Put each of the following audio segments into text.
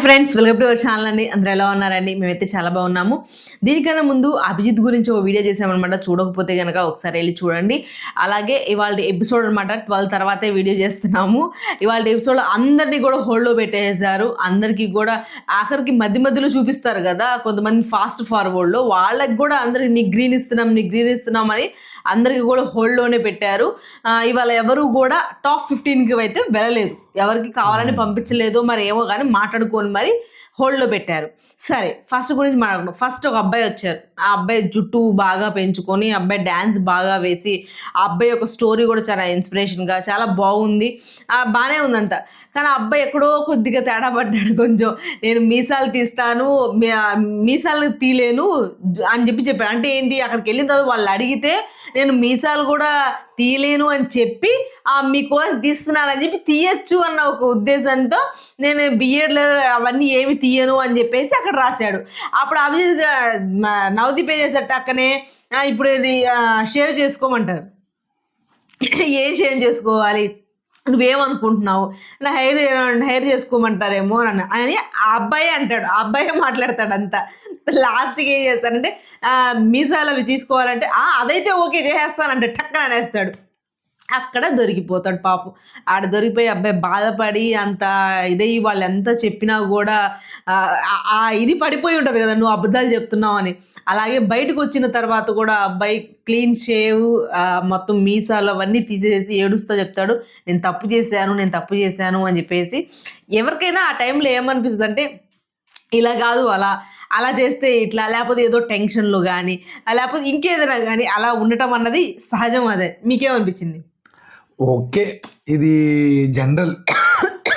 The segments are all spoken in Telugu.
Friends, welcome to our channel అండి. అందరూ ఎలా ఉన్నారండి? మేమైతే చాలా బాగున్నాము. దీనికన్నా ముందు అభిజిత్ గురించి ఒక వీడియో చేసామన్నమాట. చూడకపోతే కనుక ఒకసారి వెళ్ళి చూడండి. అలాగే ఇవాళ ఎపిసోడ్ అనమాట 12 తర్వాతే వీడియో చేస్తున్నాము. ఇవాళ ఎపిసోడ్ అందరినీ కూడా హోల్డ్లో పెట్టేశారు. అందరికీ కూడా ఆఖరికి మధ్యలో చూపిస్తారు కదా, కొంతమంది ఫాస్ట్ ఫార్వర్డ్లో వాళ్ళకి కూడా అందరికి నీకు గ్రీన్ ఇస్తున్నాం అని అందరికీ కూడా హోల్డ్లోనే పెట్టారు. ఇవాళ ఎవరు కూడా టాప్ 15కి అయితే వెళ్ళలేదు. ఎవరికి కావాలని పంపించలేదు, మరి ఏమో కానీ మాట్లాడుకొని మరి హోల్డ్లో పెట్టారు. సరే, ఫస్ట్ గురించి మాట్లాడుకున్నాం. ఫస్ట్ ఒక అబ్బాయి వచ్చారు. ఆ అబ్బాయి జుట్టు బాగా పెంచుకొని, అబ్బాయి డ్యాన్స్ బాగా వేసి, ఆ అబ్బాయి ఒక స్టోరీ కూడా చాలా ఇన్స్పిరేషన్గా చాలా బాగుంది, బాగానే ఉందంతా. కానీ ఆ అబ్బాయి ఎక్కడో కొద్దిగా తేడా పడ్డాడు. కొంచెం నేను మీసాలు తీస్తాను, మీసాలు తీలేను అని చెప్పాడు. అంటే ఏంటి, అక్కడికి వెళ్ళిన తర్వాత వాళ్ళు అడిగితే నేను మీసాలు కూడా తీయలేను అని చెప్పి మీకోసం తీస్తున్నానని చెప్పి తీయచ్చు అన్న ఒక ఉద్దేశంతో నేను బిఎడ్లో అవన్నీ ఏమి తీయను అని చెప్పేసి అక్కడ రాశాడు. అప్పుడు అభిజిత్ నవదీప్ ఏం చేశాడు, అక్కనే ఇప్పుడు షేవ్ చేసుకోమంటారు. ఏం షేవ్ చేసుకోవాలి, నువ్వేమనుకుంటున్నావు, నా హెయిర్ చేసుకోమంటారేమో అని ఆ అబ్బాయి అంటాడు. ఆ అబ్బాయి మాట్లాడతాడు అంతా. లాస్ట్కి ఏం చేస్తానంటే మీసాలు అవి తీసుకోవాలంటే అదైతే ఓకే చేసేస్తానంటే టక్కన అనేస్తాడు. అక్కడ దొరికిపోతాడు పాపం. ఆడ దొరికిపోయి అబ్బాయి బాధపడి అంత ఇదయ్యి వాళ్ళు ఎంత చెప్పినా కూడా ఇది పడిపోయి ఉంటుంది కదా, నువ్వు అబద్ధాలు చెప్తున్నావు అని. అలాగే బయటకు వచ్చిన తర్వాత కూడా అబ్బాయి క్లీన్ షేవ్, మొత్తం మీసాలు అవన్నీ తీసేసి ఏడుస్తూ చెప్తాడు, నేను తప్పు చేశాను అని చెప్పేసి. ఎవరికైనా ఆ టైంలో ఏమనిపిస్తుంది అంటే, ఇలా కాదు అలా చేస్తే ఇట్లా, లేకపోతే ఏదో టెన్షన్లో కానీ లేకపోతే ఇంకేదైనా కానీ అలా ఉండటం అన్నది సహజం. అదే మీకేమనిపించింది? ఓకే, ఇది జనరల్.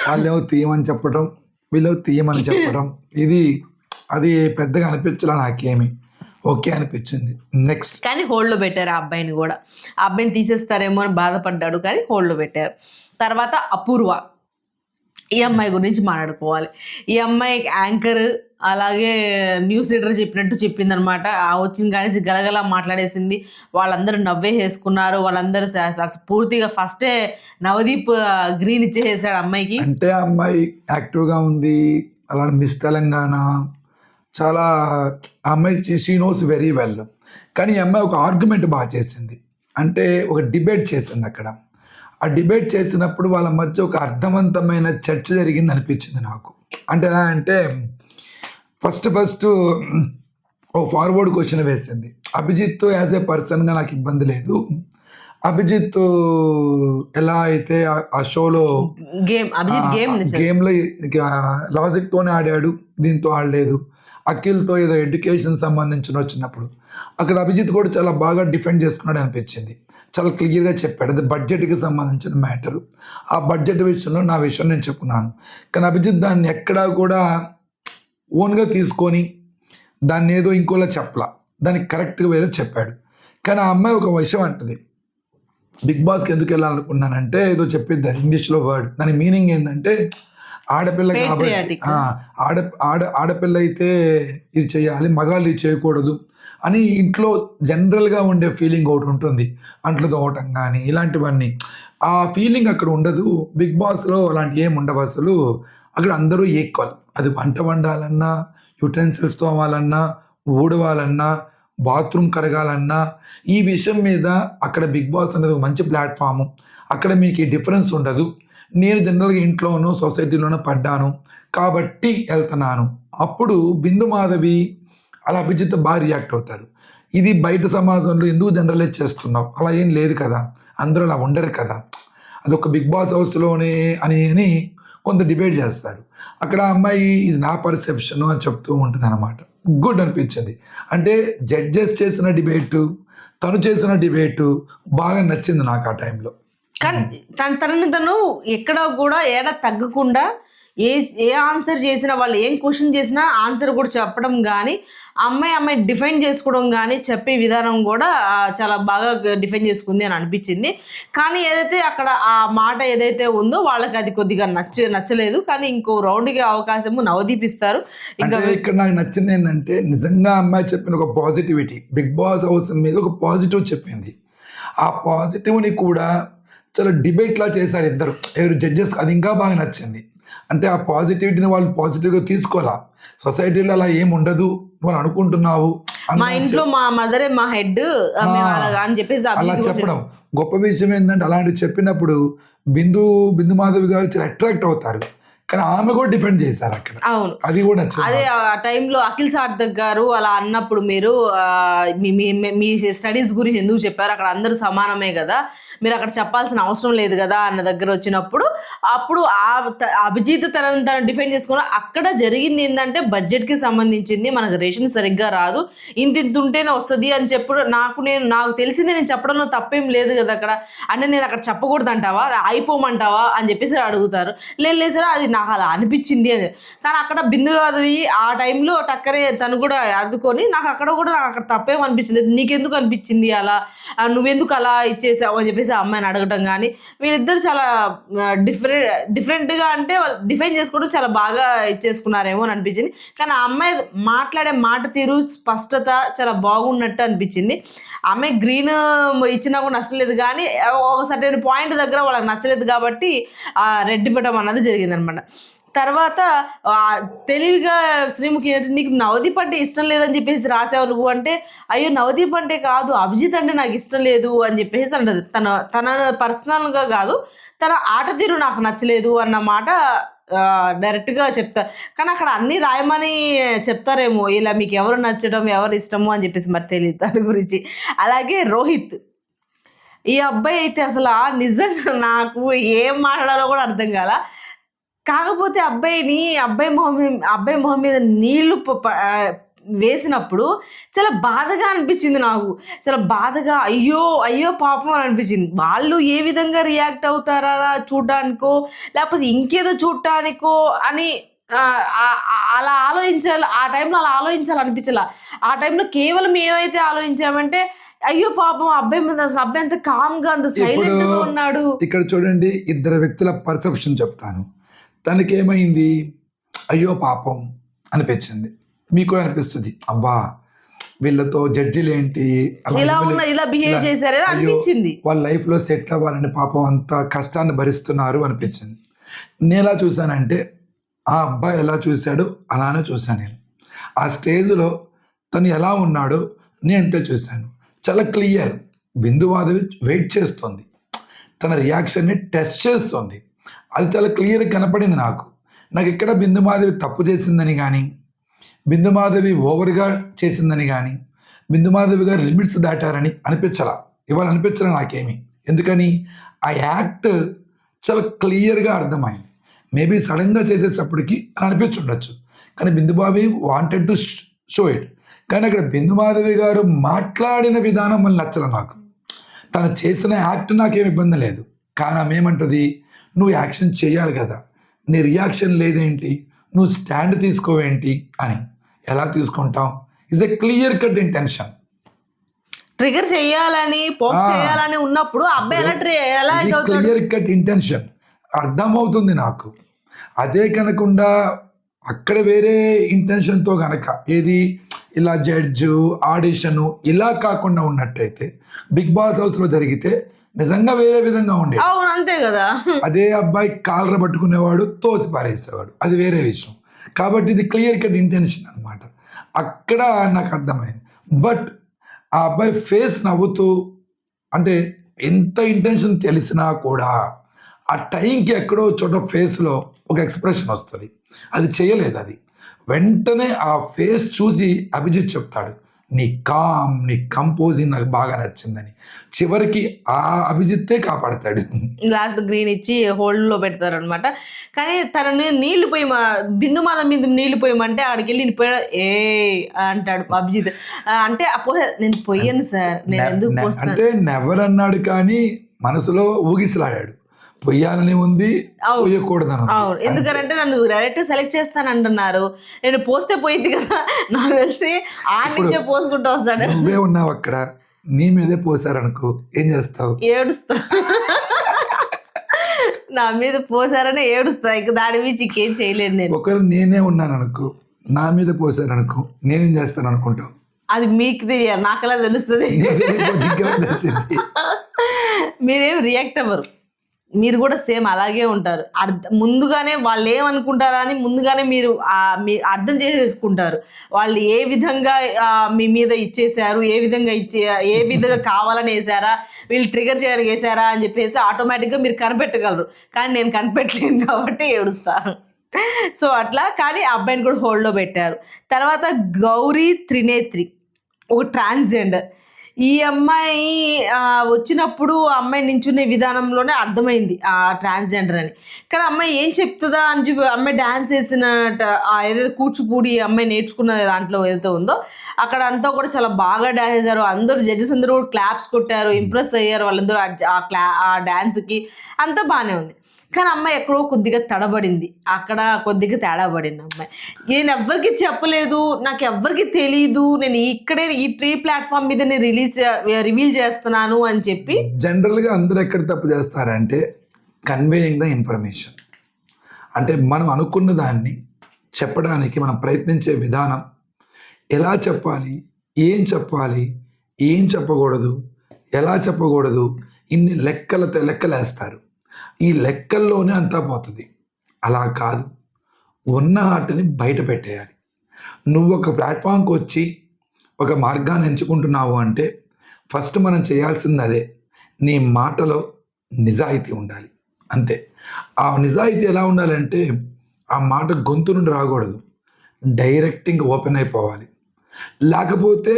వాళ్ళేమో తీయమని చెప్పడం, వీళ్ళు తీయమని చెప్పడం, అది పెద్దగా అనిపించలే నాకేమి. ఓకే అనిపించింది. నెక్స్ట్ కానీ హోల్డ్లో పెట్టారు ఆ అబ్బాయిని కూడా. ఆ అబ్బాయిని తీసేస్తారేమో అని బాధపడ్డాడు, కానీ హోల్డ్లో పెట్టారు. తర్వాత అపూర్వ, ఈ అమ్మాయి గురించి మాట్లాడుకోవాలి. ఈ అమ్మాయి యాంకర్, అలాగే న్యూస్ రీడర్ చెప్పినట్టు చెప్పిందనమాట. వచ్చిన కానీ గలగలా మాట్లాడేసింది. వాళ్ళందరూ నవ్వేసేసుకున్నారు. వాళ్ళందరూ పూర్తిగా ఫస్టే నవదీప్ గ్రీన్ ఇచ్చేసేసాడు అమ్మాయికి. అంటే అమ్మాయి యాక్టివ్గా ఉంది, అలా మిస్ తెలంగాణ చాలా. అమ్మాయి షీ నోస్ వెరీ వెల్. కానీ ఈ అమ్మాయి ఒక ఆర్గ్యుమెంట్ బాగా చేసింది. అంటే ఒక డిబేట్ చేసింది అక్కడ. ఆ డిబేట్ చేసినప్పుడు వాళ్ళ మధ్య ఒక అర్థవంతమైన చర్చ జరిగింది అనిపించింది నాకు. అంటే ఎలా అంటే, ఫస్ట్ ఓ ఫార్వర్డ్ క్వశ్చన్ వేసింది. అభిజిత్ యాజ్ ఏ పర్సన్గా నాకు ఇబ్బంది లేదు. అభిజిత్ ఎలా అయితే ఆ షోలో గేమ్లో లాజిక్తోనే ఆడాడు, దీంతో ఆడలేదు. అఖిల్తో ఏదో ఎడ్యుకేషన్ సంబంధించిన వచ్చినప్పుడు అక్కడ అభిజిత్ కూడా చాలా బాగా డిఫెండ్ చేసుకున్నాడు అనిపించింది. చాలా క్లియర్గా చెప్పాడు, అది బడ్జెట్కి సంబంధించిన మ్యాటరు. ఆ బడ్జెట్ విషయంలో నా విషయం నేను చెప్పుకున్నాను. కానీ అభిజిత్ దాన్ని ఎక్కడా కూడా ఓన్గా తీసుకొని దాన్ని ఏదో ఇంకోలా చెప్పలా, దానికి కరెక్ట్గా వేరే చెప్పాడు. కానీ ఆ అమ్మాయి ఒక విషయం అంటది, బిగ్ బాస్కి ఎందుకు వెళ్ళాలనుకున్నానంటే ఏదో చెప్పిద్ది ఇంగ్లీష్లో వర్డ్. దాని మీనింగ్ ఏంటంటే, ఆడపిల్ల కాబట్టి ఆడపిల్ల అయితే ఇది చేయాలి, మగాళ్ళు ఇది చేయకూడదు అని ఇంట్లో జనరల్గా ఉండే ఫీలింగ్ ఒకటి ఉంటుంది. అంట్లు తోవటం కానీ ఇలాంటివన్నీ, ఆ ఫీలింగ్ అక్కడ ఉండదు. బిగ్ బాస్లో అలాంటి ఏమి ఉండవు అసలు. అక్కడ అందరూ ఈక్వల్. అది వంట వండాలన్నా, యుటెన్సిల్స్ తోవాలన్నా, ఊడవాలన్నా, బాత్రూమ్ కడగాలన్నా, ఈ విషయం మీద అక్కడ బిగ్ బాస్ అనేది ఒక మంచి ప్లాట్ఫాము. అక్కడ మీకు ఈ డిఫరెన్స్ ఉండదు. నేను జనరల్గా ఇంట్లోనూ సొసైటీలోనూ పడ్డాను కాబట్టి వెళ్తున్నాను. అప్పుడు బిందు మాధవి అలా అభిజిత్ బాగా రియాక్ట్ అవుతారు. ఇది బయట సమాజంలో ఎందుకు జనరలైజ్ చేస్తున్నావు, అలా ఏం లేదు కదా, అందరూ అలా ఉండరు కదా, అదొక బిగ్ బాస్ హౌస్లోనే అని కొంత డిబేట్ చేస్తారు. అక్కడ అమ్మాయి ఇది నా పర్సెప్షన్ అని చెప్తూ ఉంటుంది అనమాట. గుడ్ అనిపించింది. అంటే జడ్జెస్ చేసిన డిబేటు, తను చేసిన డిబేటు బాగా నచ్చింది నాకు ఆ టైంలో. కానీ తను ఎక్కడ కూడా ఏడా తగ్గకుండా ఏ ఆన్సర్ చేసినా, వాళ్ళు ఏం క్వశ్చన్ చేసినా ఆన్సర్ కూడా చెప్పడం కానీ, అమ్మాయి డిఫెండ్ చేసుకోవడం కానీ, చెప్పే విధానం కూడా చాలా బాగా డిఫెండ్ చేసుకుంది అని అనిపించింది. కానీ ఏదైతే అక్కడ ఆ మాట ఏదైతే ఉందో వాళ్ళకి అది కొద్దిగా నచ్చలేదు. కానీ ఇంకో రౌండ్కి అవకాశము నవదీప్ ఇస్తారు. ఇంకా ఇక్కడ నాకు నచ్చింది ఏంటంటే, నిజంగా అమ్మాయి చెప్పిన ఒక పాజిటివిటీ, బిగ్ బాస్ హౌస్ మీద ఒక పాజిటివ్ చెప్పింది. ఆ పాజిటివ్ని కూడా చాలా డిబేట్లా చేశారు ఇద్దరు జడ్జెస్. అది ఇంకా బాగా నచ్చింది. అంటే ఆ పాజిటివిటీని వాళ్ళు పాజిటివ్గా తీసుకోవాలా. సొసైటీలో అలా ఏం ఉండదు నువ్వు అనుకుంటున్నావు మా ఇంట్లో మా మదరే మా హెడ్ అని చెప్పేసి అలా చెప్పడం గొప్ప విషయం. ఏంటంటే అలాంటివి చెప్పినప్పుడు బిందు మాధవి గారు చాలా అట్రాక్ట్ అవుతారు. కానీ ఆమె కూడా డిపెండ్ చేశారు అక్కడ. అవును, అది కూడా నచ్చింది. అదే ఆ టైంలో అఖిల్ సార్థక్ గారు అలా అన్నప్పుడు మీరు మీ స్టడీస్ గురించి ఎందుకు చెప్పారు, అక్కడ అందరూ సమానమే కదా, మీరు అక్కడ చెప్పాల్సిన అవసరం లేదు కదా అన్న దగ్గర వచ్చినప్పుడు అప్పుడు అభిజిత్ తను డిఫెండ్ చేసుకున్న అక్కడ జరిగింది ఏంటంటే బడ్జెట్కి సంబంధించింది, మనకు రేషన్ సరిగ్గా రాదు, ఇంత ఉంటేనే వస్తుంది అని చెప్పు నాకు తెలిసింది నేను చెప్పడంలో తప్పేం లేదు కదా అక్కడ, అంటే నేను అక్కడ చెప్పకూడదు అంటావా, అయిపోమంటావా అని చెప్పేసి అడుగుతారు. లేదు సార్ అది నాకు అలా అనిపించింది అని. కానీ అక్కడ బిందు మాధవి ఆ టైంలో టక్కరే తను కూడా అద్దుకొని నాకు అక్కడ తప్పేం అనిపించలేదు, నీకెందుకు అనిపించింది అలా, నువ్వెందుకు అలా ఇచ్చేసావు అని చెప్పేసి ఆ అమ్మాయిని అడగటం. కానీ వీళ్ళిద్దరు చాలా డిఫరెంట్గా అంటే వాళ్ళు డిఫైన్ చేసుకోవడం చాలా బాగా ఇచ్చేసుకున్నారేమో అని అనిపించింది. కానీ ఆ అమ్మాయి మాట్లాడే మాట తీరు స్పష్టత చాలా బాగున్నట్టు అనిపించింది. ఆమె గ్రీన్ ఇచ్చినా కూడా నచ్చలేదు, కానీ ఒక సర్టెన్ పాయింట్ దగ్గర వాళ్ళకి నచ్చలేదు కాబట్టి రెడ్ ఇవ్వడం అన్నది జరిగిందనమాట. తర్వాత తెలివిగా శ్రీముఖి నీకు నవదీప్ అంటే ఇష్టం లేదని చెప్పేసి రాసావు నువ్వు అంటే, అయ్యో నవదీప్ అంటే కాదు అభిజిత్ అంటే నాకు ఇష్టం లేదు అని చెప్పేసి అంటది. తన పర్సనల్గా కాదు, తన ఆట తీరు నాకు నచ్చలేదు అన్నమాట డైరెక్ట్గా చెప్తారు. కానీ అక్కడ అన్నీ రాయమని చెప్తారేమో, ఇలా మీకు ఎవరు నచ్చడం ఎవరు ఇష్టము అని చెప్పేసి మరి తెలియదు దాని గురించి. అలాగే రోహిత్, ఈ అబ్బాయి అయితే అసలు నిజంగా నాకు ఏం మాట్లాడాలో కూడా అర్థం కాల. కాకపోతే అబ్బాయి మొహం మీద నీళ్లు వేసినప్పుడు చాలా బాధగా అనిపించింది నాకు. చాలా బాధగా అయ్యో పాపం అని అనిపించింది. వాళ్ళు ఏ విధంగా రియాక్ట్ అవుతారా చూడడానికో లేకపోతే ఇంకేదో చూడటానికో అని అలా ఆలోచించాలి. ఆ టైంలో అలా ఆలోచించాలనిపించాల. ఆ టైంలో కేవలం ఏమైతే ఆలోచించామంటే అయ్యో పాపం అబ్బాయి మీద అసలు అబ్బాయి అంత కామ్గా అంత సైలెంట్ గా ఉన్నాడు. ఇక్కడ చూడండి, ఇద్దరు వ్యక్తుల పర్సెప్షన్ చెప్తాను. తనకేమైంది, అయ్యో పాపం అనిపించింది. మీకు కూడా అనిపిస్తుంది, అబ్బా వీళ్ళతో జడ్జిలు ఏంటి ఇలా బిహేవ్ చేశారే అనిపించింది. వాళ్ళ లైఫ్లో సెటిల్ అవ్వాలని పాపం అంత కష్టాన్ని భరిస్తున్నారు అనిపించింది. నేను ఎలా చూశానంటే ఆ అబ్బాయి ఎలా చూశాడు అలానే చూశాను నేను. ఆ స్టేజ్లో తను ఎలా ఉన్నాడో నేను అంతే చూశాను. చాలా క్లియర్. బిందు మాధవి వెయిట్ చేస్తుంది, తన రియాక్షన్ని టెస్ట్ చేస్తుంది. అది చాలా క్లియర్గా కనపడింది నాకు. ఎక్కడ బిందు మాధవి తప్పు చేసిందని కానీ, బిందు మాధవి ఓవర్గా చేసిందని కానీ, బిందు మాధవి గారు లిమిట్స్ దాటారని ఇవాళ అనిపించలే నాకేమి. ఎందుకని ఆ యాక్ట్ చాలా క్లియర్గా అర్థమైంది. మేబీ సడన్గా చేసేటప్పటికి అని అనిపించుండొచ్చు, కానీ Bindu Madhavi wanted to show it. కానీ అక్కడ బిందు మాధవి గారు మాట్లాడిన విధానం మళ్ళీ నచ్చలే నాకు. తను చేసిన యాక్ట్ నాకేం ఇబ్బంది లేదు, కానీ ఆమె ఏమంటుంది, నువ్వు యాక్షన్ చేయాలి కదా, నీ రియాక్షన్ లేదేంటి, నువ్వు స్టాండ్ తీసుకోవేంటి అని. ఎలా తీసుకుంటాం? Is a clear cut intention. Trigger చేయాలని చేయాలని ఉన్నప్పుడు అబ్బాయి ఎలా క్లియర్ కట్ ఇంటెన్షన్ అర్థమవుతుంది నాకు. అదే కనకుండా అక్కడ వేరే ఇంటెన్షన్తో కనుక ఏది ఇలా జడ్జు ఆడిషను ఇలా కాకుండా ఉన్నట్టయితే బిగ్ బాస్ హౌస్లో జరిగితే నిజంగా వేరే విధంగా ఉండేది. అవును, అంతే కదా. అదే అబ్బాయి కాలర పట్టుకునేవాడు, తోసి పారేసేవాడు, అది వేరే విషయం. కాబట్టి ఇది క్లియర్ కట్ ఇంటెన్షన్ అనమాట. అక్కడ నాకు అర్థమైంది. బట్ ఆ అబ్బాయి ఫేస్ నవ్వుతూ, అంటే ఎంత ఇంటెన్షన్ తెలిసినా కూడా ఆ టైంకి ఎక్కడో చోట ఫేస్లో ఒక ఎక్స్ప్రెషన్ వస్తుంది. అది చేయలేదు. అది వెంటనే ఆ ఫేస్ చూసి అభిజిత్ చెప్తాడు, నీ కంపోజింగ్ నాకు బాగా నచ్చిందని. చివరికి ఆ అభిజిత్తే కాపాడతాడు. లాస్ట్ గ్రీన్ ఇచ్చి హోల్డ్లో పెడతారు అనమాట. కానీ తనని నీళ్లు పోయి బిందు మాధవ్ మీద నీళ్లు పోయమంటే ఆడికి వెళ్ళి పోయా అంటాడు అభిజిత్. అంటే నేను పోయాను సార్, నేను ఎందుకు పోస్తాను అంటే నెవర్ అన్నాడు, కానీ మనసులో ఊగిసలాడాడు. పొయ్యాలని ఉంది, పోయకూడదని. అవును, ఎందుకంటే నన్ను డైరెక్ట్ సెలెక్ట్ చేస్తాను అంటున్నారు. నేను పోస్తే పోయింది కదా, నాకు తెలిసి ఆ నుంచే పోసుకుంటూ వస్తాడు. నువ్వే ఉన్నావు అక్కడ, నీ మీదే పోసారనుకో, ఏం చేస్తావు? ఏడుస్తా. నా మీద పోసారని ఏడుస్తా, ఇక దాని మీద ఇంకేం చేయలేను నేను. ఒకవేళ నేనే ఉన్నాను అనుకో, నా మీద పోసారనుకో, నేనేం చేస్తాను అనుకుంటావు? అది మీకు తెలియాలి, నాకలా తెలుస్తుంది. మీరేం రియాక్ట్ అవ్వరు. మీరు కూడా సేమ్ అలాగే ఉంటారు. ముందుగానే వాళ్ళు ఏమనుకుంటారా అని ముందుగానే మీరు అర్థం చేసేసుకుంటారు. వాళ్ళు ఏ విధంగా మీ మీద ఇచ్చేసారు, ఏ విధంగా కావాలని వేసారా, వీళ్ళు ట్రిగర్ చేయడానికి వేసారా అని చెప్పేసి ఆటోమేటిక్గా మీరు కనిపెట్టగలరు. కానీ నేను కనిపెట్టలేను కాబట్టి ఏడుస్తాను. సో అట్లా కానీ ఆ అబ్బాయిని కూడా హోల్డ్లో పెట్టారు. తర్వాత గౌరీ త్రినేత్రి, ఒక ట్రాన్స్జెండర్. ఈ అమ్మాయి వచ్చినప్పుడు అమ్మాయి నించునే విధానంలోనే అర్థమైంది ఆ ట్రాన్స్జెండర్ అని. కానీ అమ్మాయి ఏం చెప్తుందా అని చెప్పి అమ్మాయి డ్యాన్స్ వేసినట్టు ఏదైతే కూచిపూడి అమ్మాయి నేర్చుకున్న దాంట్లో ఏదైతే ఉందో అక్కడ అంతా కూడా చాలా బాగా డ్యాన్స్ చేశారు. అందరూ జడ్జెస్ అందరూ కూడా క్లాప్స్ కొట్టారు, ఇంప్రెస్ అయ్యారు వాళ్ళందరూ ఆ డ్యాన్స్కి. అంతా బాగానే ఉంది. కానీ అమ్మాయి ఎక్కడో కొద్దిగా తడబడింది, అక్కడ కొద్దిగా తేడా పడింది అమ్మాయి. నేను ఎవ్వరికి చెప్పలేదు, నాకు ఎవ్వరికి తెలీదు, నేను ఇక్కడే ఈ ట్రీ ప్లాట్ఫామ్ మీద నేను రివీల్ చేస్తున్నాను అని చెప్పి. జనరల్గా అందరూ ఎక్కడ తప్పు చేస్తారంటే కన్వేయింగ్ ద ఇన్ఫర్మేషన్. అంటే మనం అనుకున్న దాన్ని చెప్పడానికి మనం ప్రయత్నించే విధానం, ఎలా చెప్పాలి, ఏం చెప్పకూడదు, ఎలా చెప్పకూడదు, ఇన్ని లెక్కలేస్తారు. ఈ లెక్కల్లోనే అంతా పోతుంది. అలా కాదు, ఉన్న ఆటని బయట పెట్టేయాలి. నువ్వు ఒక ప్లాట్ఫామ్కి వచ్చి ఒక మార్గాన్ని ఎంచుకుంటున్నావు అంటే ఫస్ట్ మనం చేయాల్సింది అదే. నీ మాటలో నిజాయితీ ఉండాలి, అంతే. ఆ నిజాయితీ ఎలా ఉండాలంటే ఆ మాట గొంతు నుండి రాకూడదు, డైరెక్టింగ్ ఓపెన్ అయిపోవాలి. లేకపోతే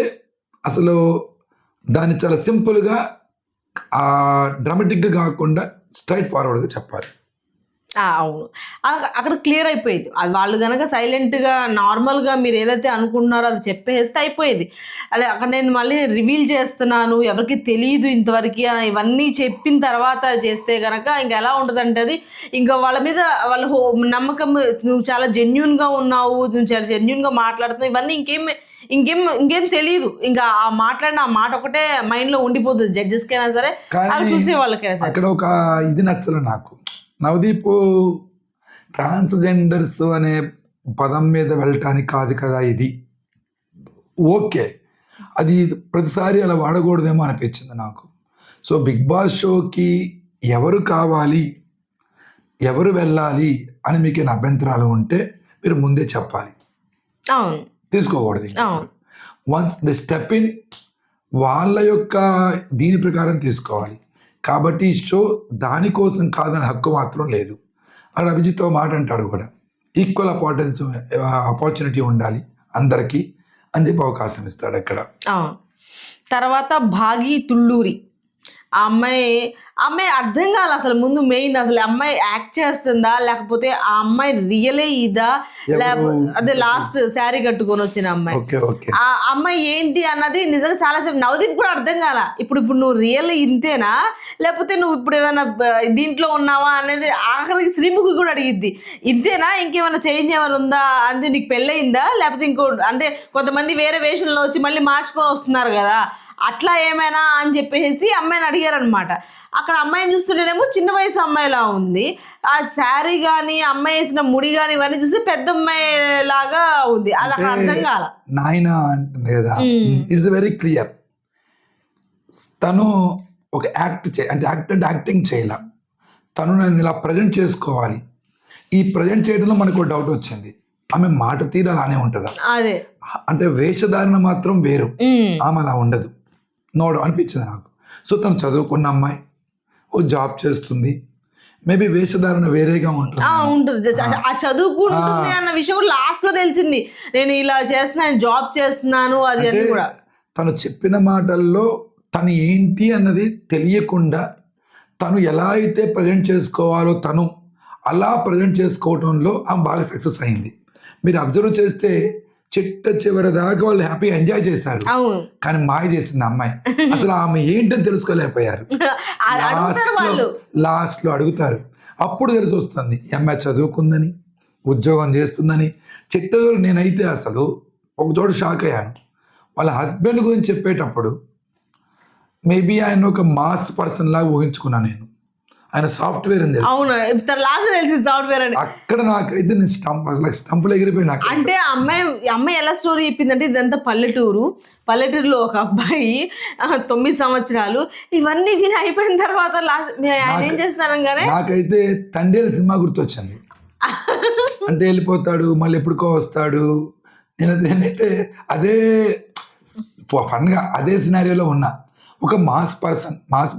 అసలు దాన్ని చాలా సింపుల్గా డ్రామాటిక్గా కాకుండా స్ట్రైట్ ఫార్వర్డ్గా చెప్పాలి. అవును, అక్కడ క్లియర్ అయిపోయేది. అది వాళ్ళు కనుక సైలెంట్గా నార్మల్గా మీరు ఏదైతే అనుకుంటున్నారో అది చెప్పేస్తే అయిపోయేది. అదే అక్కడ నేను మళ్ళీ రివీల్ చేస్తున్నాను, ఎవరికి తెలియదు ఇంతవరకు ఇవన్నీ చెప్పిన తర్వాత చేస్తే కనుక ఇంకా ఎలా ఉంటుందంటే అది ఇంకా వాళ్ళ మీద వాళ్ళ నమ్మకం, నువ్వు చాలా జెన్యున్గా ఉన్నావు, నువ్వు చాలా జెన్యున్గా మాట్లాడుతున్నావు, ఇవన్నీ ఇంకేం తెలియదు. ఇంకా ఆ మాట్లాడిన ఆ మాట ఒకటే మైండ్లో ఉండిపోతుంది, జడ్జెస్కైనా సరే అలా చూసే వాళ్ళకైనా సరే. అక్కడ ఒక ఇది నచ్చలే నాకు. నవదీప్ ట్రాన్స్జెండర్స్ అనే పదం మీద వెళ్ళటానికి కాదు కదా ఇది. ఓకే, అది ప్రతిసారి అలా వాడకూడదేమో అనిపించింది నాకు. సో బిగ్ బాస్ షోకి ఎవరు కావాలి, ఎవరు వెళ్ళాలి అని మీకు ఏమైనా అభ్యంతరాలు ఉంటే మీరు ముందే చెప్పాలి, అవును, తీసుకోకూడదు. వన్స్ ది స్టెప్ ఇన్, వాళ్ళ యొక్క దీని ప్రకారం తీసుకోవాలి. కాబట్టి ఈ షో దానికోసం కాదని హక్కు మాత్రం లేదు. అక్కడ అభిజిత్ మాట అంటాడు కూడా, ఈక్వల్ ఆపర్చునిటీ ఉండాలి అందరికీ అని చెప్పి అవకాశం ఇస్తాడు అక్కడ. తర్వాత భాగి తుళ్ళూరి, ఆ అమ్మాయి అర్థం కాదు అసలు. ముందు మెయిన్ అసలు అమ్మాయి యాక్ట్ చేస్తుందా లేకపోతే ఆ అమ్మాయి రియలే ఇదా, లేకపోతే అదే లాస్ట్ శారీ కట్టుకొని వచ్చిన అమ్మాయి, ఆ అమ్మాయి ఏంటి అన్నది నిజంగా చాలాసేపు నవదీప్ కూడా అర్థం కాల. ఇప్పుడు నువ్వు రియల్ ఇంతేనా, లేకపోతే నువ్వు ఇప్పుడు ఏమైనా దీంట్లో ఉన్నావా అనేది ఆఖరికి శ్రీముఖి కూడా అడిగిద్ది. ఇంతేనా, ఇంకేమైనా చేంజ్ ఏమైనా ఉందా, అంటే నీకు పెళ్ళయిందా, లేకపోతే ఇంకో అంటే కొంతమంది వేరే వేషంలో వచ్చి మళ్ళీ మార్చుకొని వస్తున్నారు కదా, అట్లా ఏమైనా అని చెప్పేసి అమ్మాయిని అడిగారనమాట. అక్కడ అమ్మాయిని చూస్తుంటేనేమో చిన్న వయసు అమ్మాయిలా ఉంది, ఆ శారీ కానీ అమ్మాయి వేసిన ముడి కానీ ఇవన్నీ చూస్తే పెద్ద అమ్మాయి లాగా ఉంది. అది అక్కడ అర్థం కాల. నాయన అంటుంది కదా, ఇట్స్ వెరీ క్లియర్. తను ఒక యాక్టింగ్ చేయాల, తను నన్ను ఇలా ప్రజెంట్ చేసుకోవాలి. ఈ ప్రజెంట్ చేయడంలో మనకు డౌట్ వచ్చింది, ఆమె మాట తీరు అలానే ఉంటుందా, అదే అంటే వేషధారణ మాత్రం వేరు, ఆమె అలా ఉండదు అనిపించింది నాకు. సో తను చదువుకున్న అమ్మాయి, ఓ జాబ్ చేస్తుంది, మేబీ వేషధారణ వేరేగా ఉంటుంది. ఆ చదువుకుంటుంది అన్న విషయం లాస్ట్ లో తెలిసింది, నేను ఇలా చేస్తున్నాను, జాబ్ చేస్తున్నాను, అది అని కూడా. తను చెప్పిన మాటల్లో తను ఏంటి అన్నది తెలియకుండా తను ఎలా అయితే ప్రజెంట్ చేసుకోవాలో తను అలా ప్రజెంట్ చేసుకోవడంలో ఆమె బాగా సక్సెస్ అయింది. మీరు అబ్జర్వ్ చేస్తే చివరి దాకా వాళ్ళు హ్యాపీగా ఎంజాయ్ చేశారు, కానీ మాయ చేసింది అమ్మాయి. అసలు ఆమె ఏంటని తెలుసుకోలేకపోయారు. లాస్ట్ లో అడుగుతారు, అప్పుడు తెలిసి వస్తుంది ఈ అమ్మాయి చదువుకుందని, ఉద్యోగం చేస్తుందని. నేనైతే అసలు ఒక చోట షాక్ అయ్యాను. వాళ్ళ హస్బెండ్ గురించి చెప్పేటప్పుడు మేబీ ఆయన ఒక మాస్ పర్సన్ లాగా ఊహించుకున్నాను నేను. ఆయన సాఫ్ట్వేర్ అని తెలుసు. అవును, లాస్ట్ తెలిసింది సాఫ్ట్వేర్ అని. అక్కడ నాకైతే నేను స్టంపులు ఎగిరిపోయి నాకు. అంటే అమ్మాయి ఎలా స్టోరీ చెప్పిందంటే, ఇదంతా పల్లెటూరులో ఒక అబ్బాయి 9 సంవత్సరాలు ఇవన్నీ విని అయిపోయిన తర్వాత లాస్ట్ ఆయన ఏం చేస్తానగానే నాకైతే తండేల సినిమా గుర్తొచ్చింది. అంటే వెళ్ళిపోతాడు, మళ్ళీ ఎప్పుడుకో వస్తాడు. నేనైతే అదే ఫన్గా అదే సినారియోలో ఉన్నా. ఒక మాస్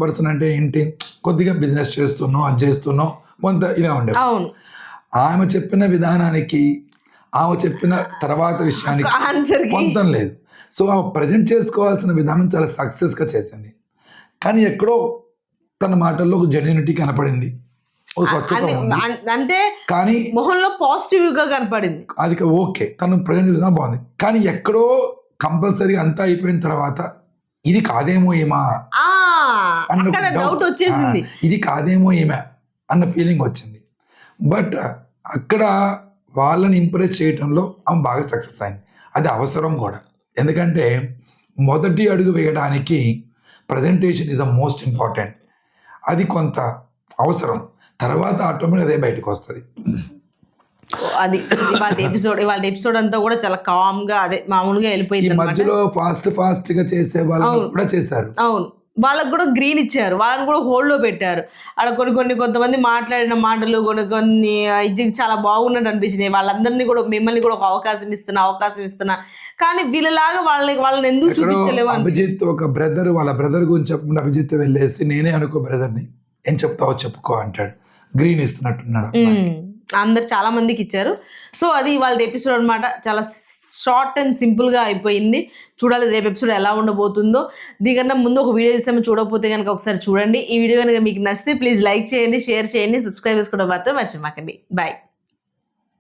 పర్సన్ అంటే ఏంటి, కొద్దిగా బిజినెస్ చేస్తున్నావు, అది చేస్తున్నావు, కొంత ఇలా ఉండేది. అవును, ఆమె చెప్పిన విధానానికి, ఆమె చెప్పిన తర్వాత విషయానికి పొంతం లేదు. సో ఆమె ప్రజెంట్ చేసుకోవాల్సిన విధానం చాలా సక్సెస్గా చేసింది. కానీ ఎక్కడో తన మాటల్లో ఒక జెన్యూనిటీ కనపడింది, ఓ స్వచ్ఛత ఉంది. అంటే కానీ మొహంలో పాజిటివ్ గా కనపడింది. అది ఓకే, తను ప్రజెంట్ చేసినా బాగుంది. కానీ ఎక్కడో కంపల్సరీ అంతా అయిపోయిన తర్వాత ఇది కాదేమో ఈమె అన్న డౌట్ వచ్చేసింది, ఇది కాదేమో ఈమె అన్న ఫీలింగ్ వచ్చింది. బట్ అక్కడ వాళ్ళని ఇంప్రెస్ చేయడంలో ఆమె బాగా సక్సెస్ అయింది. అది అవసరం కూడా, ఎందుకంటే మొదటి అడుగు వేయడానికి presentation is the most important. అది కొంత అవసరం, తర్వాత ఆటోమేటిక్ అదే బయటకు వస్తుంది. అది ఇవాళ ఎపిసోడ్ అంతా కూడా చాలా కామ్ గా అదే మామూలుగా వెళ్ళిపోయింది. మధ్యలో ఫాస్ట్ గా చేసే వాళ్ళు కూడా చేశారు. అవును, వాళ్ళకు కూడా గ్రీన్ ఇచ్చారు, వాళ్ళని కూడా హోల్డ్ లో పెట్టారు. అక్కడ కొంతమంది మాట్లాడిన మాటలు కొన్ని ఇది చాలా బాగున్నట్టు అనిపించినాయి. వాళ్ళందరినీ కూడా, మిమ్మల్ని కూడా ఒక అవకాశం ఇస్తున్నా, కానీ వీళ్ళలాగా వాళ్ళని ఎందుకు చూపించలేము. అభిజిత్ ఒక బ్రదర్, వాళ్ళ బ్రదర్ గురించి చెప్పకుండా అభిజిత్ వెళ్ళేసి నేనే అనుకో బ్రదర్ని, ఏం చెప్తావో చెప్పుకో అంటాడు. గ్రీన్ ఇస్తున్నట్టున్నాడు. అందరు చాలా మందికి ఇచ్చారు. సో అది వాళ్ళ ఎపిసోడ్ అనమాట. చాలా షార్ట్ అండ్ సింపుల్గా అయిపోయింది. చూడాలి రేపు ఎపిసోడ్ ఎలా ఉండబోతుందో. దీనికన్నా ముందు ఒక వీడియో చూసాము, చూడకపోతే కనుక ఒకసారి చూడండి. ఈ వీడియో కనుక మీకు నచ్చితే ప్లీజ్ లైక్ చేయండి, షేర్ చేయండి, సబ్స్క్రైబ్ చేసుకోవడం మాత్రం మర్చిపోకండి. బాయ్.